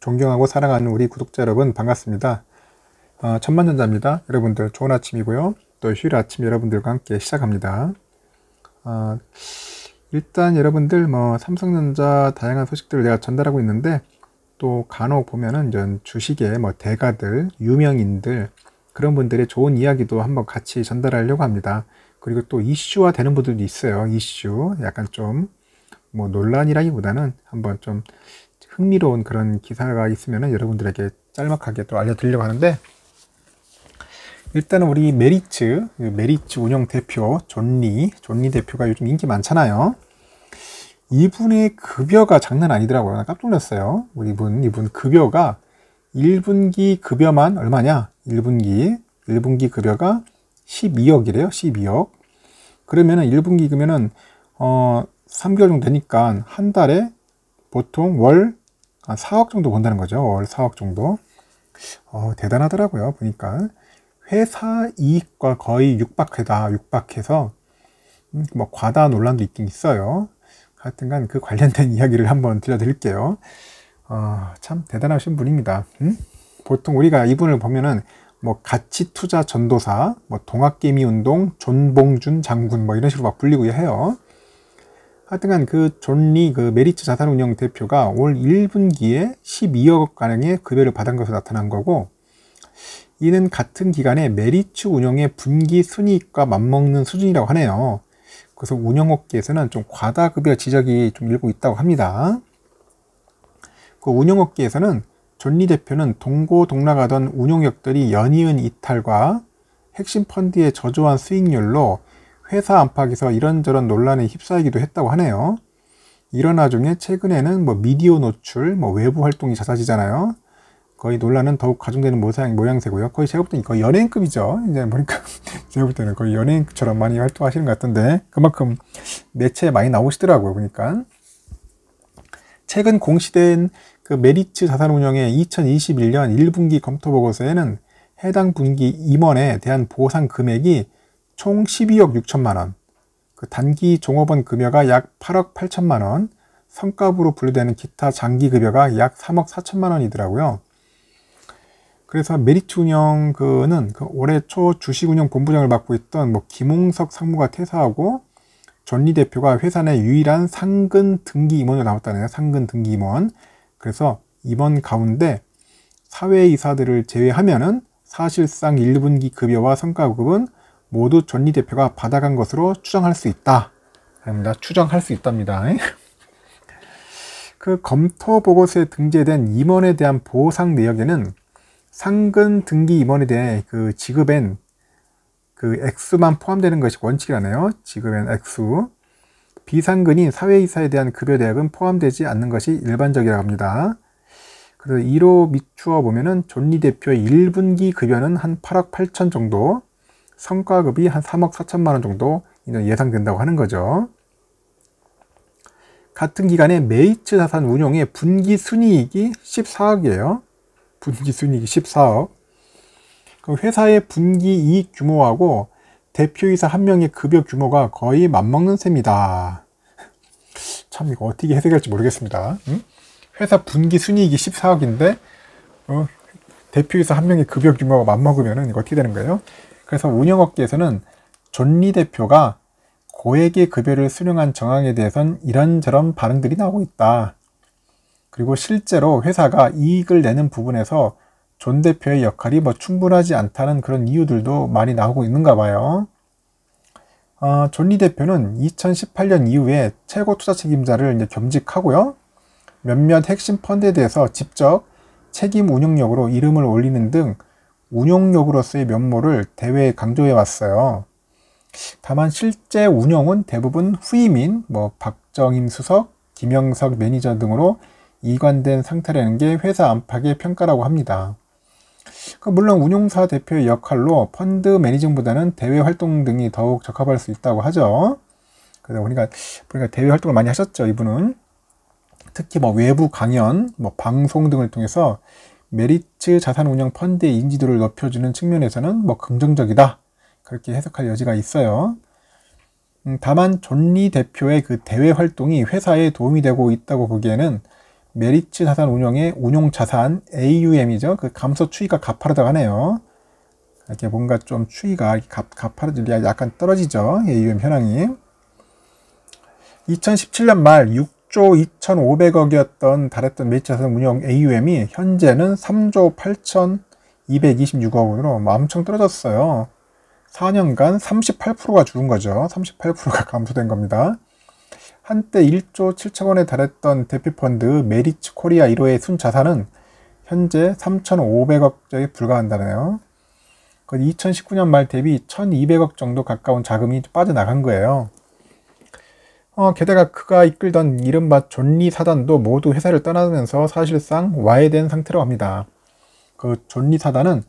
존경하고 사랑하는 우리 구독자 여러분 반갑습니다. 천만전자입니다. 여러분들 좋은 아침이고요. 또 휴일 아침 여러분들과 함께 시작합니다. 일단 여러분들 삼성전자 다양한 소식들을 내가 전달하고 있는데 또 간혹 보면은 이제 주식의 대가들, 유명인들 그런 분들의 좋은 이야기도 한번 같이 전달하려고 합니다. 그리고 또 이슈화 되는 분들도 있어요. 이슈 약간 좀 논란이라기보다는 한번 좀 흥미로운 그런 기사가 있으면 여러분들에게 짤막하게 또 알려드리려고 하는데, 일단은 우리 메리츠 운영 대표 존리 대표가 요즘 인기 많잖아요. 이분의 급여가 장난 아니더라고요. 나 깜짝 놀랐어요. 이분 급여가 1분기 급여만 얼마냐? 1분기 급여가 12억이래요. 12억. 그러면은 1분기 그러면은 3개월 정도 되니까 한 달에 보통 월 4억 정도 번다는 거죠. 월 4억 정도. 대단하더라고요. 보니까 회사 이익과 거의 육박해서 과다 논란도 있긴 있어요. 하여튼간 그 관련된 이야기를 한번 들려드릴게요. 참 대단하신 분입니다. 보통 우리가 이분을 보면은 가치투자 전도사, 동학개미운동 존봉준 장군 이런 식으로 막 불리고 해요. 하여튼간 그 존리 메리츠 자산운용 대표가 올 1분기에 12억 가량의 급여를 받은 것으로 나타난 거고, 이는 같은 기간에 메리츠 운용의 분기 순이익과 맞먹는 수준이라고 하네요. 그래서 운영업계에서는 좀 과다급여 지적이 좀 일고 있다고 합니다. 그 운영업계에서는 존리 대표는 동고동락하던 운용력들이 연이은 이탈과 핵심 펀드의 저조한 수익률로 회사 안팎에서 이런저런 논란에 휩싸이기도 했다고 하네요. 이런 와중에 최근에는 미디어 노출, 외부 활동이 잦아지잖아요. 거의 논란은 더욱 가중되는 모양새고요. 거의 제가 볼 때는 거의 연예인급이죠. 이제 보니까 제가 볼 때는 거의 연예인처럼 많이 활동하시는 것 같은데, 그만큼 매체에 많이 나오시더라고요. 보니까 최근 공시된 그 메리츠 자산운용의 2021년 1분기 검토 보고서에는 해당 분기 임원에 대한 보상 금액이 총 12억 6천만 원, 그 단기 종업원 급여가 약 8억 8천만 원, 성과급으로 분류되는 기타 장기 급여가 약 3억 4천만 원이더라고요. 그래서 메리츠 운영 는 올해 초 주식운영 본부장을 맡고 있던 김홍석 상무가 퇴사하고 존리 대표가 회사 내 유일한 상근 등기 임원으로 나왔다네요. 상근 등기 임원. 그래서 임원 가운데 사회이사들을 제외하면은 사실상 1분기 급여와 성과급은 모두 존리 대표가 받아간 것으로 추정할 수 있다. 추정할 수 있답니다. 그 검토 보고서에 등재된 임원에 대한 보상 내역에는 상근 등기 임원에 대해 그 지급엔 그 액수만 포함되는 것이 원칙이라네요. 지급엔 액수. 비상근인 사회이사에 대한 급여 대역은 포함되지 않는 것이 일반적이라고 합니다. 그래서 이로 미추어 보면은 존리 대표의 1분기 급여는 한 8억 8천 정도, 성과급이 한 3억 4천만 원 정도 예상된다고 하는 거죠. 같은 기간에 메리츠 자산 운용의 분기 순이익이 14억이에요. 분기 순이익이 14억. 그 회사의 분기 이익 규모하고 대표이사 한 명의 급여 규모가 거의 맞먹는 셈이다. 참 이거 어떻게 해석할지 모르겠습니다. 회사 분기 순이익이 14억인데 대표이사 한 명의 급여 규모가 맞먹으면 이거 어떻게 되는 거예요? 그래서 운영업계에서는 존리 대표가 고액의 급여를 수령한 정황에 대해서는 이런저런 반응들이 나오고 있다. 그리고 실제로 회사가 이익을 내는 부분에서 존 대표의 역할이 충분하지 않다는 그런 이유들도 많이 나오고 있는가 봐요. 존리 대표는 2018년 이후에 최고 투자 책임자를 이제 겸직하고요. 몇몇 핵심 펀드에 대해서 직접 책임 운영력으로 이름을 올리는 등 운용력으로서의 면모를 대회에 강조해 왔어요. 다만 실제 운영은 대부분 후임인 박정임 수석, 김영석 매니저 등으로 이관된 상태라는 게 회사 안팎의 평가라고 합니다. 물론 운용사 대표의 역할로 펀드 매니징보다는 대외 활동 등이 더욱 적합할 수 있다고 하죠. 그래서 보니까 대외 활동을 많이 하셨죠, 이분은. 특히 외부 강연, 방송 등을 통해서 메리츠 자산운용 펀드의 인지도를 높여주는 측면에서는 긍정적이다. 그렇게 해석할 여지가 있어요. 다만 존리 대표의 그 대외 활동이 회사에 도움이 되고 있다고 보기에는 메리츠 자산운용의 운용자산 AUM이죠. 그 감소 추이가 가파르다고 하네요. 이렇게 뭔가 좀 추이가 가파르지 약간 떨어지죠. AUM 현황이. 2017년 말 6조 2,500억이었던 달했던 메리츠 자산운용 AUM이 현재는 3조 8,226억으로 엄청 떨어졌어요. 4년간 38%가 줄은 거죠. 38%가 감소된 겁니다. 한때 1조 7천원에 달했던 대표펀드 메리츠 코리아 1호의 순자산은 현재 3,500억정에 불과한다네요. 2019년 말 대비 1,200억 정도 가까운 자금이 빠져나간 거예요. 게다가 그가 이끌던 이른바 존리 사단도 모두 회사를 떠나면서 사실상 와해된 상태로 합니다. 그 존리 사단은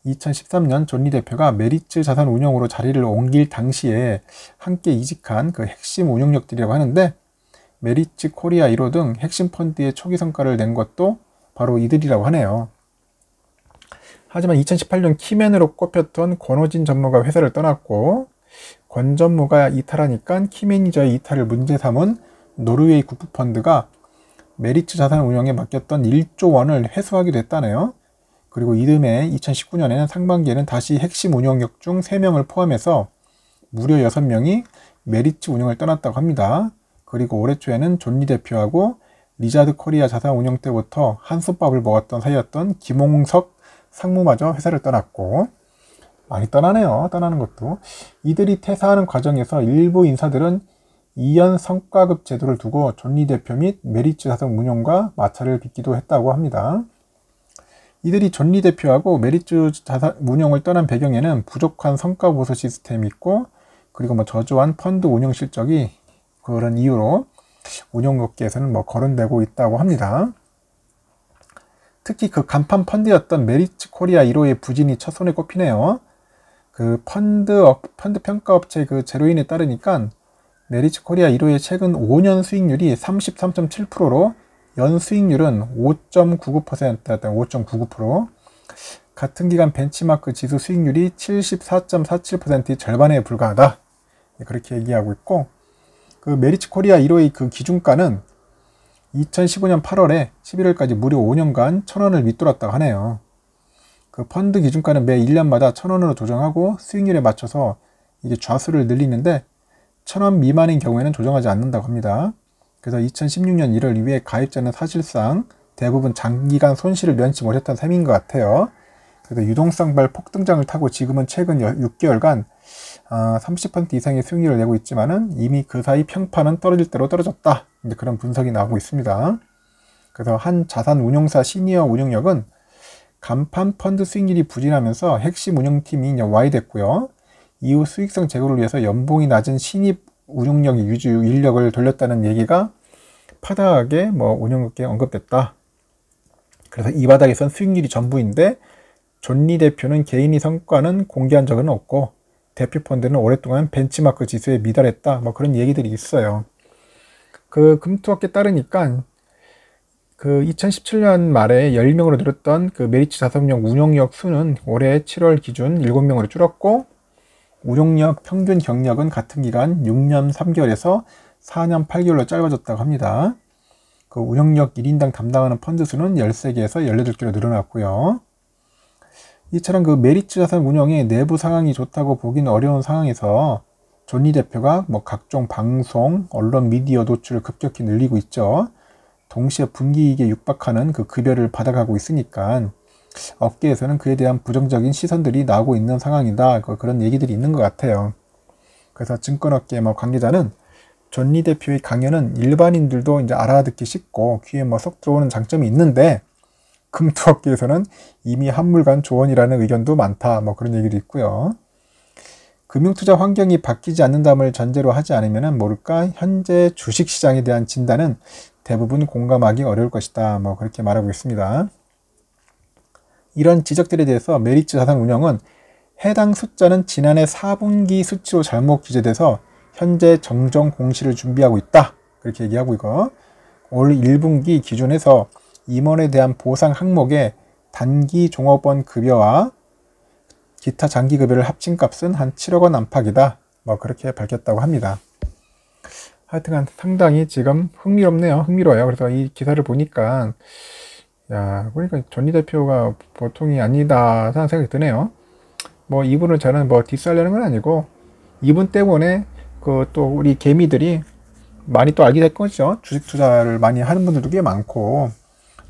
2013년 존리 대표가 메리츠 자산 운용으로 자리를 옮길 당시에 함께 이직한 그 핵심 운용력들이라고 하는데, 메리츠 코리아 1호 등 핵심 펀드의 초기 성과를 낸 것도 바로 이들이라고 하네요. 하지만 2018년 키맨으로 꼽혔던 권호진 전무가 회사를 떠났고, 권 전무가 이탈하니까 키 매니저의 이탈을 문제 삼은 노르웨이 국부펀드가 메리츠 자산 운용에 맡겼던 1조 원을 회수하기도 했다네요. 그리고 이듬해 2019년에는 상반기에는 다시 핵심 운용력 중 3명을 포함해서 무려 6명이 메리츠 운용을 떠났다고 합니다. 그리고 올해 초에는 존리 대표하고 리자드 코리아 자산 운용 때부터 한솥밥을 먹었던 사이였던 김홍석 상무마저 회사를 떠났고, 많이 떠나네요. 떠나는 것도. 이들이 퇴사하는 과정에서 일부 인사들은 2년 성과급 제도를 두고 존리 대표 및 메리츠 자산 운용과 마찰을 빚기도 했다고 합니다. 이들이 존리 대표하고 메리츠 자산 운용을 떠난 배경에는 부족한 성과 보수 시스템이 있고, 그리고 저조한 펀드 운용 실적이 그런 이유로 운용업계에서는 거론되고 있다고 합니다. 특히 그 간판 펀드였던 메리츠 코리아 1호의 부진이 첫 손에 꼽히네요. 그 펀드 평가업체 그 제로인에 따르니까 메리츠 코리아 1호의 최근 5년 수익률이 33.7%로 연 수익률은 5.99%였던 5.99%, 같은 기간 벤치마크 지수 수익률이 74.47%의 절반에 불과하다. 그렇게 얘기하고 있고, 그 메리츠 코리아 1호의 그 기준가는 2015년 8월에 11월까지 무려 5년간 1,000원을 밑돌았다고 하네요. 그 펀드 기준가는 매 1년마다 1,000원으로 조정하고 수익률에 맞춰서 이게 좌수를 늘리는데, 1,000원 미만인 경우에는 조정하지 않는다고 합니다. 그래서 2016년 1월 이후에 가입자는 사실상 대부분 장기간 손실을 면치 못했던 셈인 것 같아요. 그래서 유동성발 폭등장을 타고 지금은 최근 6개월간 30% 이상의 수익률을 내고 있지만은 이미 그 사이 평판은 떨어질 대로 떨어졌다. 그런 분석이 나오고 있습니다. 그래서 한 자산 운용사 시니어 운용력은 간판 펀드 수익률이 부진하면서 핵심 운용팀이 와해됐고요. 이후 수익성 제고를 위해서 연봉이 낮은 신입 운용력 유지 인력을 돌렸다는 얘기가 파다하게 운용업계에 언급됐다. 그래서 이 바닥에선 수익률이 전부인데 존리 대표는 개인이 성과는 공개한 적은 없고 대표 펀드는 오랫동안 벤치마크 지수에 미달했다. 그런 얘기들이 있어요. 그 금투업계 따르니까 그 2017년 말에 10명으로 늘었던 그 메리츠 자산운용 운용력 수는 올해 7월 기준 7명으로 줄었고, 운용력 평균 경력은 같은 기간 6년 3개월에서 4년 8개월로 짧아졌다고 합니다. 그 운용력 1인당 담당하는 펀드 수는 13개에서 18개로 늘어났고요. 이처럼 그 메리츠 자산 운용의 내부 상황이 좋다고 보기는 어려운 상황에서 존리 대표가 각종 방송, 언론, 미디어 노출을 급격히 늘리고 있죠. 동시에 분기이익에 육박하는 그 급여를 받아가고 있으니까 업계에서는 그에 대한 부정적인 시선들이 나오고 있는 상황이다. 그런 얘기들이 있는 것 같아요. 그래서 증권업계 관계자는 존리 대표의 강연은 일반인들도 이제 알아듣기 쉽고 귀에 쏙 들어오는 장점이 있는데, 금투업계에서는 이미 한물간 조언이라는 의견도 많다. 그런 얘기도 있고요. 금융투자 환경이 바뀌지 않는다를 전제로 하지 않으면 모를까 현재 주식시장에 대한 진단은 대부분 공감하기 어려울 것이다. 그렇게 말하고 있습니다. 이런 지적들에 대해서 메리츠 자산운용은 해당 숫자는 지난해 4분기 수치로 잘못 기재돼서 현재 정정 공시를 준비하고 있다. 그렇게 얘기하고 있고, 올 1분기 기준에서 임원에 대한 보상 항목의 단기 종업원 급여와 기타 장기 급여를 합친 값은 한 7억 원 안팎이다. 그렇게 밝혔다고 합니다. 하여튼간 상당히 지금 흥미로워요. 그래서 이 기사를 보니까 야, 그러니까 존니 대표가 보통이 아니다 하는 생각이 드네요. 뭐 이분을 저는 뭐 디스하려는 건 아니고 이분 때문에 그 또 우리 개미들이 많이 또 알게 될 거죠. 주식 투자를 많이 하는 분들도 꽤 많고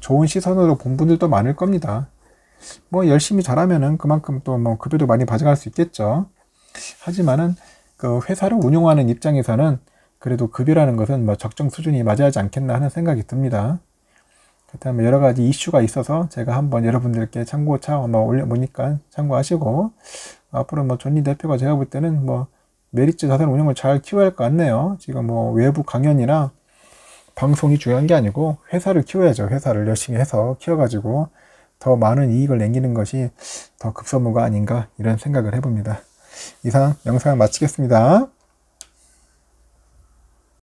좋은 시선으로 본 분들도 많을 겁니다. 뭐 열심히 잘하면은 그만큼 또 뭐 급여도 많이 가져갈 수 있겠죠. 하지만은 그 회사를 운영하는 입장에서는 그래도 급여라는 것은 뭐 적정 수준이 맞아야 하지 않겠나 하는 생각이 듭니다. 그다음에 여러 가지 이슈가 있어서 제가 한번 여러분들께 참고차 한번 올려보니까 참고하시고 앞으로 뭐 존니 대표가 제가 볼 때는 뭐 메리츠 자산 운영을 잘 키워야 할 것 같네요. 지금 뭐 외부 강연이나 방송이 중요한 게 아니고 회사를 키워야죠. 회사를 열심히 해서 키워가지고 더 많은 이익을 남기는 것이 더 급선무가 아닌가 이런 생각을 해봅니다. 이상 영상을 마치겠습니다.